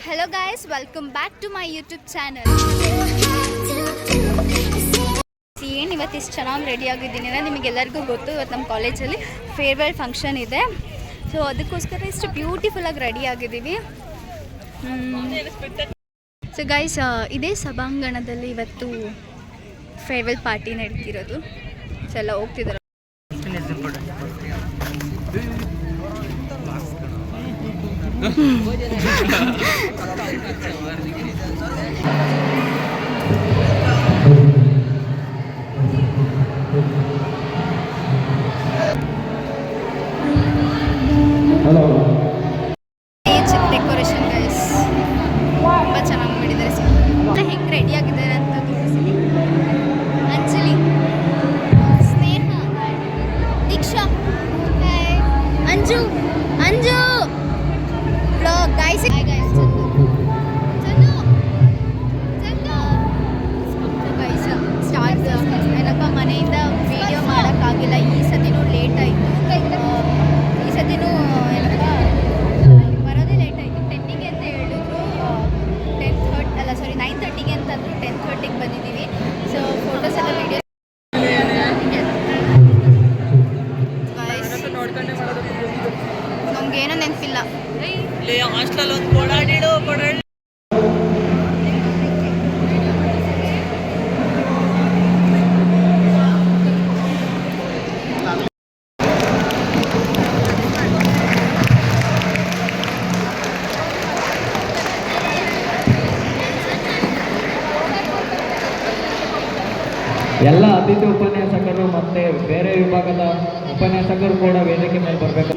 Hello guys, welcome back to my YouTube channel. ಏನು ಇವತ್ತಿಷ್ಟು ಚೆನ್ನಾಗಿ ready ಆಗಿದ್ದೀನಿ ನಿಮಗೆಲ್ಲರಿಗೂ ಗೊತ್ತು. ಇವತ್ತು ನಮ್ಮ ಕಾಲೇಜಲ್ಲಿ ಫೇರ್ವೆಲ್ ಫಂಕ್ಷನ್ ಇದೆ. ಸೊ ಅದಕ್ಕೋಸ್ಕರ ಇಷ್ಟು ಬ್ಯೂಟಿಫುಲ್ಲಾಗಿ ರೆಡಿ ಆಗಿದ್ದೀವಿ. ಸೊ ಗೈಸ್, ಇದೇ ಸಭಾಂಗಣದಲ್ಲಿ ಇವತ್ತು ಫೇರ್ವೆಲ್ ಪಾರ್ಟಿ ನಡೀತಿರೋದು. ಸೊ ಎಲ್ಲ ಹೋಗ್ತಿದ್ದಾರೆ. ಡೆಕೋರೇಷನ್ ಗೈಸ್ ತುಂಬ ಚೆನ್ನಾಗಿ ಮಾಡಿದ್ದಾರೆ. ಹೆಂಗೆ ರೆಡಿ ಆಗಿದ್ದಾರೆ ಅಂತ ತೋರಿಸ್ತೀನಿ. ಅಂಜಲಿ, ಸ್ನೇಹ, ದೀಕ್ಷಾ, ಅಂಜು ಅಂಜು ಬ್ಲಾಗ್ ಗೈಸ್. ಏನಪ್ಪ, ಮನೆಯಿಂದ ವಿಡಿಯೋ ಮಾಡೋಕ್ಕಾಗಿಲ್ಲ. ಈ ಸತಿನೂ ಲೇಟ್ ಆಯಿತು. ಈ ಸತಿನೂ ಏನಪ್ಪ ಬರೋದೇ ಲೇಟ್ ಆಯಿತು. 10ಗೆ ಅಂತ ಹೇಳಿದ್ರು. 9:30ಗೆ ಅಂತಂದ್ರು. 10:30ಗೆ ಬಂದಿದ್ದೀವಿ. ಸೊ ಫೋಟೋಸ್ ಎಲ್ಲ ವಿಡಿಯೋ ನಮ್ಗೇನೋ ನೆನಪಿಲ್ಲ. ಹಾಸ್ಟೆಲ್ ಒಂದು ಕೊಡಾಡಿಡು ಕೊಡಾಡಿ ಎಲ್ಲ ಅತಿಥಿ ಉಪನ್ಯಾಸಕರು ಮತ್ತು ಬೇರೆ ವಿಭಾಗದ ಉಪನ್ಯಾಸಕರು ಕೂಡ ವೇದಿಕೆ ಮೇಲೆ ಬರಬೇಕು.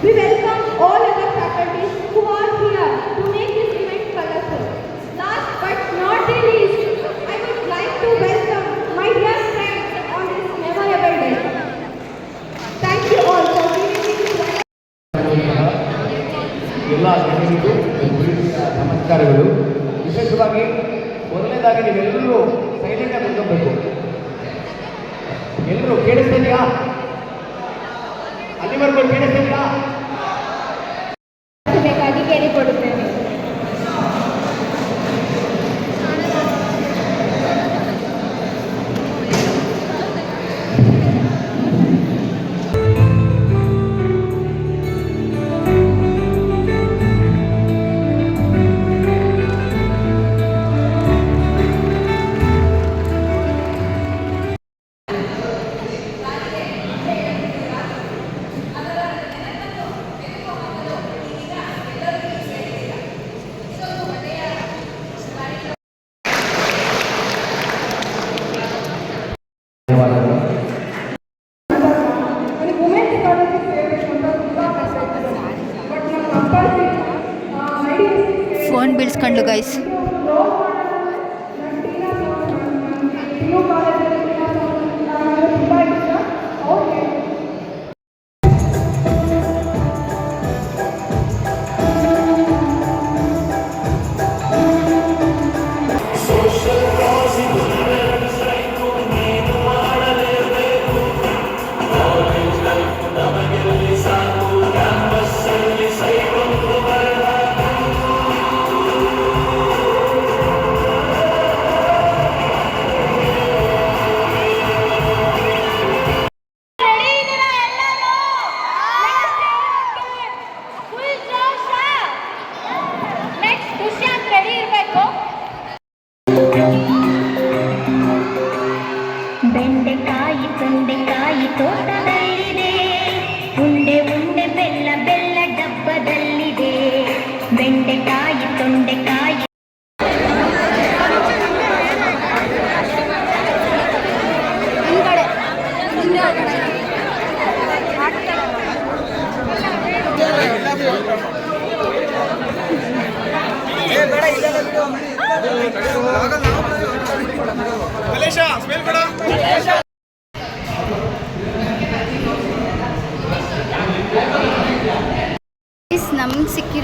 We welcome all other faculties who are here to make this event colorful. Last but not the least, I would like to welcome my dear friends on this memorable day. Thank you all for giving me this ಎಲ್ಲ ಜನರಿಗೂ ನಮಸ್ಕಾರಗಳು. ವಿಶೇಷವಾಗಿ ಮೊದಲನೇದಾಗಿ ನೀವೆಲ್ಲರೂ silent ಆಗಿ ನಿಂತ್ಕೋಬೇಕು. ಎಲ್ಲರೂ ಕೇಳಿಸ್ತಿದೆಯಾ? ಅಲ್ಲಿವರೆಗೂ ಕೇಳಿಸ್ತಿದೆಯಾ? ಬೇಕಾಗಿ ಕೇಳಿಕೊಡುತ್ತೇನೆ. Phone ಬೀಳ್ಸ್ಕೊಂಡು guys. ಬೆಂಡೆಕಾಯಿ ತೊಂಡೆಕಾಯಿ ತೋಟದಲ್ಲಿದೆ, ಉಂಡೆ ಉಂಡೆ ಬೆಲ್ಲ ಬೆಲ್ಲ ಡಬ್ಬದಲ್ಲಿದೆ. ಬೆಂಡೆಕಾಯಿ ತೊಂಡೆಕಾಯಿ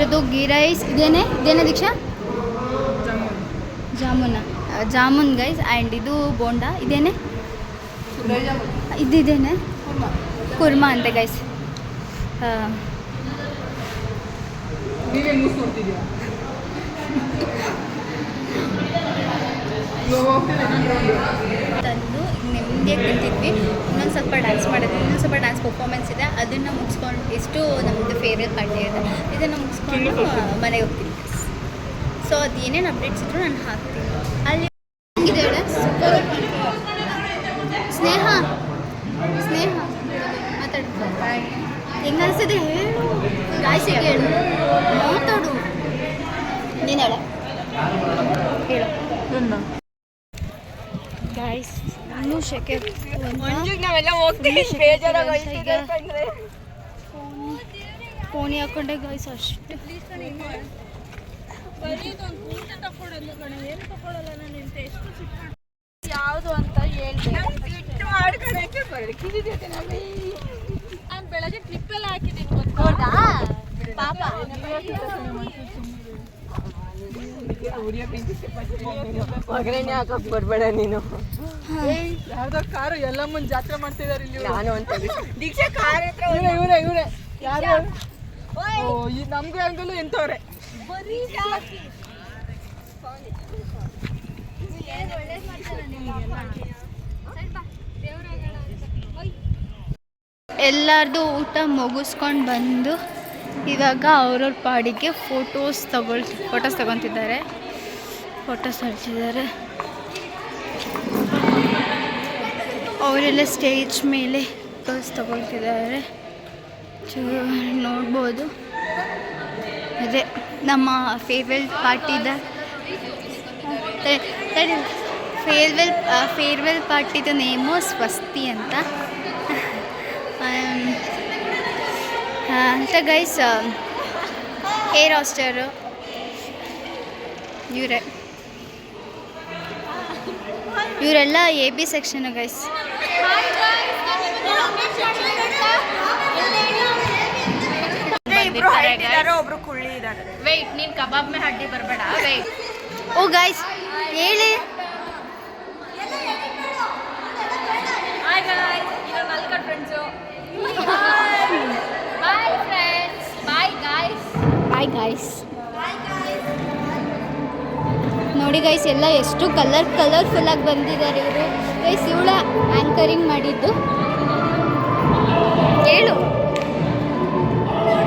ಇದು ಗೀ ರೈಸ್ ಇದೇನೇ ದೀಕ್ಷಾ ಜಾಮೂನ್ ಗೈಸ್. ಆ್ಯಂಡ್ ಇದು ಬೋಂಡಾ ಇದೇನೆ ಇದೇನೆ ಕುರ್ಮಾ ಅಂತೆ ಗೈಸ್. ತಂದು ನೆಮ್ಮದಿಯಾಗಿ ತಿಂತಿದ್ವಿ. ಇನ್ನೊಂದು ಸ್ವಲ್ಪ ಡ್ಯಾನ್ಸ್ ಮಾಡಿದ್ವಿ, ಇನ್ನೊಂದು ಸ್ವಲ್ಪ ಡ್ಯಾನ್ಸ್ ಪರ್ಫಾರ್ಮೆನ್ಸ್ ಇದೆ. ಅದನ್ನು ಮುಗಿಸ್ಕೊಂಡು ಎಷ್ಟು ನಮ್ಮದು ಫೇವ್ರೆಟ್ ಪಾರ್ಟಿ ಇದೆ, ಇದನ್ನು ಮುಗಿಸ್ಕೊಂಡು ಮನೆಗೆ ಹೋಗ್ತೀನಿ. ಸೊ ಅದು ಏನೇನು ಅಪ್ಡೇಟ್ಸ್ ಇದ್ರು ನಾನು ಹಾಕ್ತೀನಿ. ಅಲ್ಲಿ ಹೆಂಗಿದೆ ಹೇಳ ಸ್ನೇಹ ಮಾತಾಡು, ಹೆಂಗೆ ಅನಿಸಿದೆ ಹೇಳು, ಗಾಯ್ಸಿಗೆ ಹೇಳು, ಮಾತಾಡು, ನೀನು ಹೇಳು ಗಾಯ್ಸ್. ಇನ್ನೂ ಶೆಕೆ ಫೋನಿ ಹಾಕೊಂಡೆ ಗಾಯ್ಸ್. ಅಷ್ಟು ಯಾವುದು ಅಂತ ಹೇಳ್ತೀನಿ. ಬೆಳಗ್ಗೆ ಟ್ರಿಪ್ ಎಲ್ಲ ಹಾಕಿದ್ದೀನಿ ಗೊತ್ತಾ ಪಾಪ. ಒಗ್ಗರಣೆ ಹಾಕಕ್ ಬರ್ಬೇಡ ನೀನು. ಯಾವ್ದೋ ಕಾರು ಎಲ್ಲ ಮುಂದೆ ಜಾತ್ರೆ ಮಾಡ್ತಿದಾರೆ ಇಲ್ಲಿ. ನಾನು ಅಂತ ದೀಕ್ಷಾ ಕಾರ್ ಹತ್ರ ಇವರೇ ಯಾರು ಈ ನಮ್ಗೂ ಹಂಗಲ್ಲೂ ಎಂತವ್ರೆ. ಎಲ್ಲರದು ಊಟ ಮುಗಿಸ್ಕೊಂಡು ಬಂದು ಇವಾಗ ಅವ್ರವ್ರ ಪಾಡಿಗೆ ಫೋಟೋಸ್ ತಗೊತಿದ್ದಾರೆ. ಫೋಟೋಸ್ ಹೊಡ್ತಿದ್ದಾರೆ. ಅವರೆಲ್ಲ ಸ್ಟೇಜ್ ಮೇಲೆ ಫೋಟೋಸ್ ತಗೊಳ್ತಿದ್ದಾರೆ. ನೋಡ್ಬೋದು. ಅದೇ ನಮ್ಮ ಫೇರ್ವೆಲ್ ಪಾರ್ಟಿದ ಫೇರ್ವೆಲ್ ಪಾರ್ಟಿದು ನೇಮು ಸ್ವಸ್ತಿ ಅಂತ. ಅಂತ ಗೈಸ್ ಹೇರ್ ಹಾಸ್ಟರು ಇವರೆಲ್ಲ AB ಸೆಕ್ಷನ್ ಗೈಸ್. ಒಬ್ರು ಕುಳ್ಳಿ ಇದ್ದಾರೆ. ವೇಟ್, ನೀನ್ ಕಬಾಬ್ ಮೇ ಹಡ್ಡಿ ಬರಬೇಡ. ವೇಟ್. ಓ ಗೈಸ್ ಹೇಳಿ. ಹಾಯ್ ಗೈಸ್, ಇದು ಮಲ್ಕಟ್ friends. Bye friends, bye guys. ನೋಡಿ ಗೈಸ್ ಎಲ್ಲ ಎಷ್ಟು ಕಲರ್ಫುಲ್ಲಾಗಿ ಬಂದಿದ್ದಾರೆ ಇವರು. ಗೈಸ್ ಇವಳ ಆ್ಯಂಕರಿಂಗ್ ಮಾಡಿದ್ದು. ಹೇಳು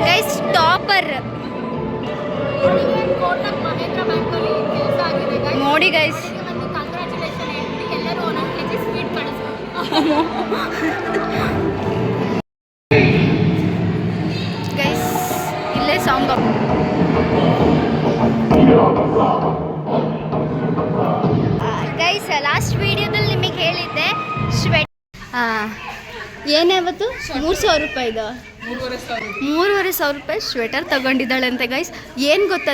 ಗೈಸ್, ಟಾಪರ್ ನೋಡಿ ಗೈಸ್. ಗೈಸ್ ಇಲ್ಲೇ ಸಾಂಗ್ ಗೈಸ್. ಲಾಸ್ಟ್ ವಿಡಿಯೋದಲ್ಲಿ ನಿಮಗೆ ಹೇಳಿದ್ದೆ ಏನಾವತ್ತು 3,000 ರೂಪಾಯಿದು 3,500 ರೂಪಾಯಿ ಸ್ವೆಟರ್ ತಗೊಂಡಿದ್ದಾಳಂತೆ ಗೈಸ್. ಏನು ಗೊತ್ತಾ,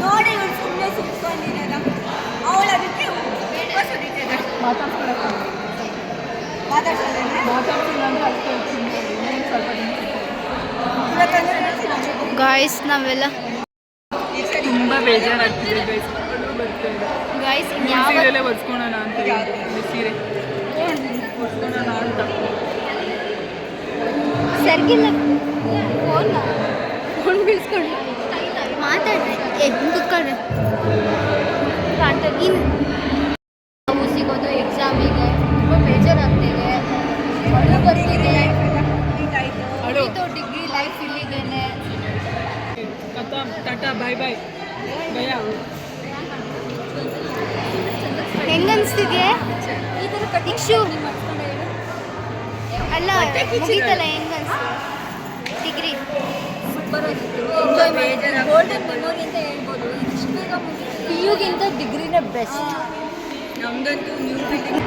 ನೋಡಿ ಇವ್ರು ಸುಮ್ಮನೆ ಸಿಕ್ಕೊಂಡಿರಲ್ಲ. ಅವಳು ಅದಕ್ಕೆ ಗಾಯ್ಸ್ ನಾವೆಲ್ಲ ತುಂಬಾ ಬೇಜಾರಾಗ್ತಿದೆ ಗೈಸ್. ಸೀರೆಲ್ಲೇ ಒದ್ಸ್ಕೊಳೋಣ ಅಂತ ಸೀರೆ ಒದ್ಸ್ಕೊಳೋಣ ಅಂತ. ಸರ್ಗಿಲ್ಲ ಫೋನ್ ಬೀಳ್ಸ್ಕೊಂಡು ಮಾತಾಡ್ರಿ. ಕುತ್ಕೊಳ್ರಿ. ನಾವು ಸಿಗೋದು ಎಕ್ಸಾಮಿಗೆ ತುಂಬ ಬೇಜಾರಾಗ್ತಿದೆ. ಬರ್ತಿದೆ ಡಿಗ್ರಿ ಲೈಫ್ ಇಲ್ಲಿದ್ದೇನೆ. ಟಾಟಾ ಬಾಯ್ ಬಾಯ್ ಭಯ. ಹೆಂಗನ್ಸ್ತಿದೆ ಈ ಥರ ಕಟಿಕ್ಷು ಅಲ್ಲ ಮುಗೀತಲ್ಲ, ಹೆಂಗನ್ಸ್ತು ಡಿಗ್ರಿ? ಗೋಲ್ಡನ್ ಮೆಮೊರಿ ಅಂತ ಹೇಳ್ಬೋದು. ಇಷ್ಟು ಬೇಗ ಮುಗಿತು. PU-ಗಿಂತ ಡಿಗ್ರಿನೇ ಬೆಸ್ಟ್. ನಮ್ದಂತೂ ನ್ಯೂ ಬಿಲ್ಡಿಂಗ್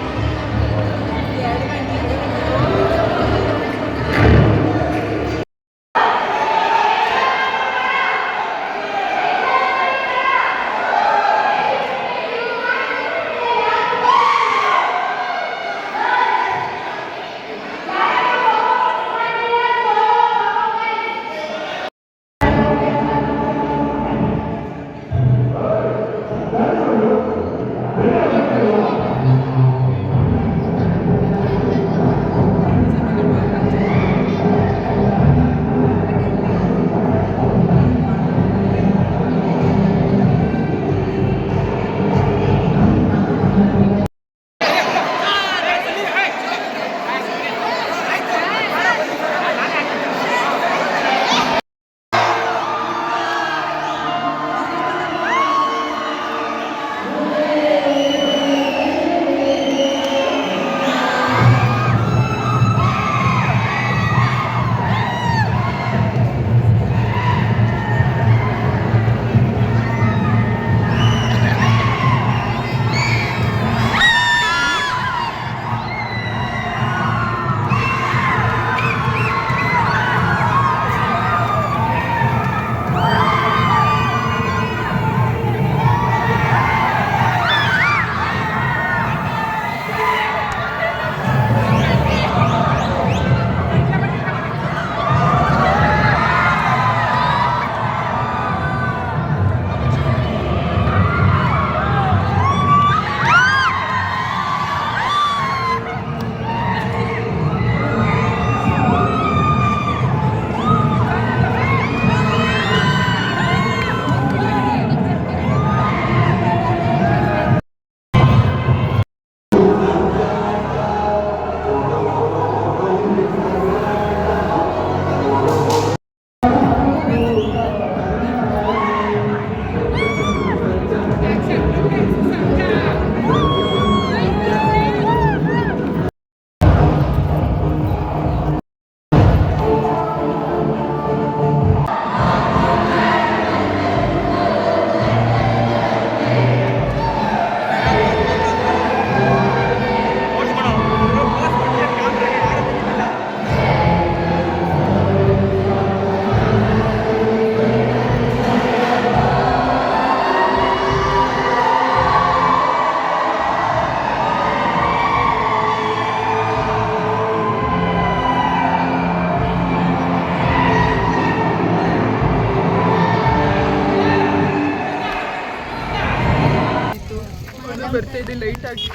ಬರ್ತಾ ಇದೆ ಲೈಟಾಗಿ,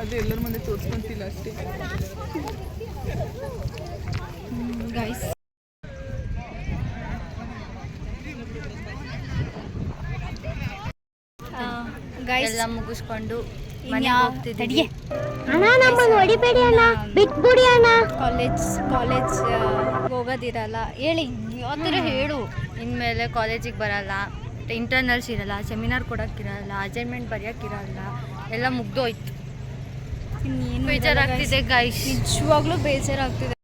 ಅದೇ ಎಲ್ಲರ ಮುಂದೆ ತೋರಿಸ್ಕೊಂತಿಲ್ಲ ಅಷ್ಟೇ. ಗೈಸ್ ಗೈಸ್ ಎಲ್ಲ ಮುಗಿಸ್ಕೊಂಡು ಮನೆಗೆ ಹೋಗ್ತಿದ್ದೀವಿ. ಕಾಲೇಜ್ ಹೋಗೋದಿರಲ್ಲ. ಹೇಳಿ ಯಾವ ಥರ ಹೇಳು. ಇನ್ಮೇಲೆ ಕಾಲೇಜಿಗೆ ಬರಲ್ಲ, ಇಂಟರ್ನಲ್ಸ್ ಇರಲ್ಲ, ಸೆಮಿನಾರ್ ಕೊಡೋಕ್ಕಿರಲ್ಲ, ಅಸೈನ್ಮೆಂಟ್ ಬರೆಯೋಕ್ಕಿರಲ್ಲ, ಎಲ್ಲ ಮುಗ್ದೋಯ್ತು. ಇನ್ನೇನು ಬೇಜಾರಾಗ್ತಿದೆ ಗೈಸ್, ನಿಜವಾಗ್ಲೂ ಬೇಜಾರಾಗ್ತಿದೆ.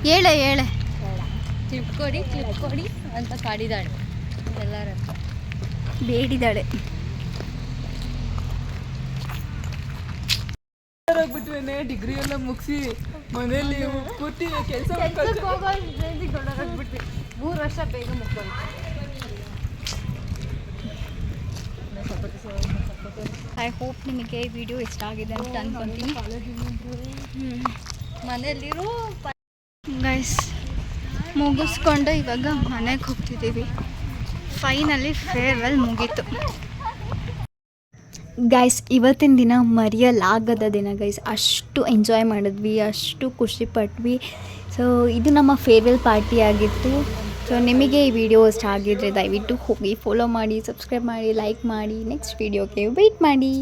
ಹೇಳೆ ಕ್ಲಿಪ್ ಕೊಡಿ ಅಂತ ಕಾಡಿದಾಳೆ ಎಲ್ಲರ ಬೇಡಿದಾಳೆ. ಆಗ್ಬಿಟ್ವೇನೆ ಡಿಗ್ರಿ ಎಲ್ಲ ಮುಗಿಸಿ ಮನೇಲಿ ಪೂರ್ತಿ ಕೆಲಸ ಹೋಗ್ಬಿಟ್ವಿ 3 ವರ್ಷ ಬೇಗ ಮುಗ್ದೋಯ್ತು. ಐ ಹೋಪ್ ನಿಮಗೆ ವಿಡಿಯೋ ಇಷ್ಟ ಆಗಿದೆ ಅಂತ ಅನ್ಕೊಂತೀನಿ. ಮನೆಯಲ್ಲಿರೋ ಗೈಸ್ ಮುಗಿಸ್ಕೊಂಡು ಇವಾಗ ಮನೆಗೆ ಹೋಗ್ತಿದ್ದೀವಿ. ಫೈನಲಿ ಫೇರ್ವೆಲ್ ಮುಗೀತು. ಗೈಸ್ ಇವತ್ತಿನ ದಿನ ಮರೆಯಲಾಗದ ದಿನ ಗೈಸ್. ಅಷ್ಟು ಎಂಜಾಯ್ ಮಾಡಿದ್ವಿ, ಅಷ್ಟು ಖುಷಿ ಪಟ್ವಿ. ಸೊ ಇದು ನಮ್ಮ ಫೇರ್ವೆಲ್ ಪಾರ್ಟಿ ಆಗಿತ್ತು. ಸೊ ನಿಮಗೆ ಈ ವಿಡಿಯೋ ಇಷ್ಟ ಆಗಿದ್ರೆ ದಯವಿಟ್ಟು ಹೋಗಿ ಫಾಲೋ ಮಾಡಿ, ಸಬ್ಸ್ಕ್ರೈಬ್ ಮಾಡಿ, ಲೈಕ್ ಮಾಡಿ, ನೆಕ್ಸ್ಟ್ ವಿಡಿಯೋಗೆ ವೆಯ್ಟ್ ಮಾಡಿ.